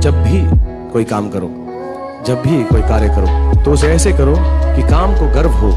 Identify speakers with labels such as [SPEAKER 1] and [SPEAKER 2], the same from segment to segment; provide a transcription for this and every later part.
[SPEAKER 1] जब भी कोई काम करो, जब भी कोई कार्य करो तो उसे ऐसे करो कि काम को गर्व हो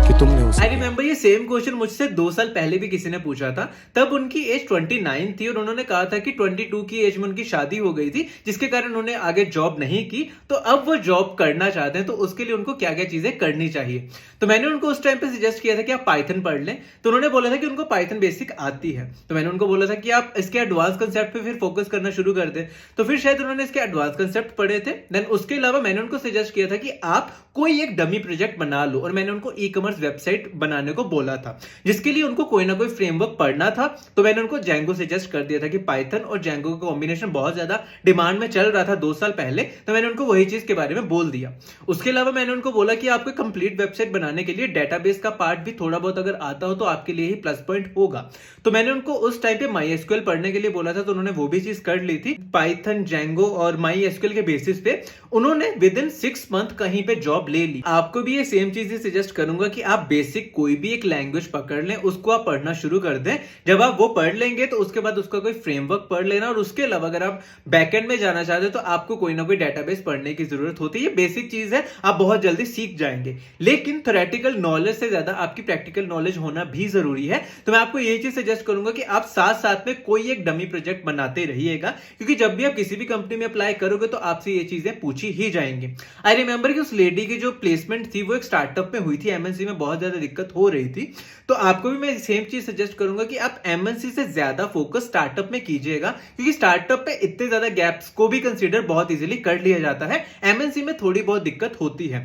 [SPEAKER 1] कि तुमने उसे।
[SPEAKER 2] आई रिमेंबर ये सेम क्वेश्चन मुझसे 2 साल पहले भी किसी ने पूछा था। तब उनकी एज 29 थी और उन्होंने कहा था कि 22 की एज में उनकी शादी हो गई थी, जिसके कारण उन्होंने आगे जॉब नहीं की। तो अब वो जॉब करना चाहते हैं, तो उसके लिए उनको क्या क्या चीजें करनी चाहिए। तो मैंने उनको उस टाइम पे सजेस्ट किया था कि आप पाइथन पढ़ लें। तो उन्होंने बोला था कि उनको पाइथन बेसिक आती है। तो मैंने उनको बोला था कि आप इसके एडवांस कंसेप्ट पे फिर फोकस करना शुरू कर दें। तो फिर शायद उन्होंने इसके एडवांस कंसेप्ट पढ़े थे। देन उसके अलावा मैंने उनको सजेस्ट किया था कि आप कोई एक डमी प्रोजेक्ट बना लो, और मैंने उनको ई कॉमर्स वेबसाइट बनाने को बोला था, जिसके लिए उनको कोई ना कोई फ्रेमवर्क पढ़ना था। तो मैंने उनको जेंगो सजेस्ट कर दिया था कि पाइथन और जेंगो का कॉम्बिनेशन बहुत ज्यादा डिमांड में चल रहा था 2 साल पहले। तो मैंने उनको वही चीज के बारे में बोल दिया। उसके अलावा मैंने उनको बोला कि आपको कंप्लीट वेबसाइट बनाने के लिए डेटाबेस का पार्ट भी थोड़ा बहुत अगर आता हो तो आपके लिए ही प्लस पॉइंट होगा। तो मैंने उनको उस टाइम पे माई एसक्यूएल पढ़ने के लिए बोला था, तो उन्होंने वो भी चीज कर ली थी। पाइथन, जेंगो और माई एसक्यूएल के बेसिस पे उन्होंने विद इन 6 मंथ कहीं पे जॉब ले ली। आपको भी ये सेम चीज सजेस्ट करूंगा कि आप बेसिक कोई भी एक लैंग्वेज पकड़ लें, उसको आप पढ़ना शुरू कर दें। जब आप वो पढ़ लेंगे तो उसके बाद उसका कोई फ्रेमवर्क पढ़ लेना, और उसके अलावा अगर आप बैकएंड में जाना चाहते हो तो आपको कोई ना कोई डेटाबेस पढ़ने की जरूरत होती है। ये बेसिक चीज है, आप बहुत जल्दी सीख जाएंगे। लेकिन थ्योरेटिकल नॉलेज से ज्यादा आपकी प्रैक्टिकल नॉलेज होना भी जरूरी है। तो मैं आपको यही चीज सजेस्ट करूंगा कि आप साथ साथ में कोई एक डमी प्रोजेक्ट बनाते रहिएगा, क्योंकि जब भी आप किसी भी कंपनी में अप्लाई करोगे तो आपसे ये चीजें पूछी ही जाएंगी। आई रिमेंबर कि उस लेडी की जो प्लेसमेंट थी वो एक स्टार्टअप में हुई थी, एमएनसी में बहुत ज्यादा दिक्कत हो रही थी। तो आपको भी मैं सेम चीज सजेस्ट करूंगा कि आप एमएनसी से ज्यादा फोकस स्टार्टअप में कीजिएगा, क्योंकि स्टार्टअप पे इतने ज्यादा गैप्स को भी कंसीडर बहुत इजीली कर लिया जाता है। एमएनसी में थोड़ी बहुत दिक्कत होती है।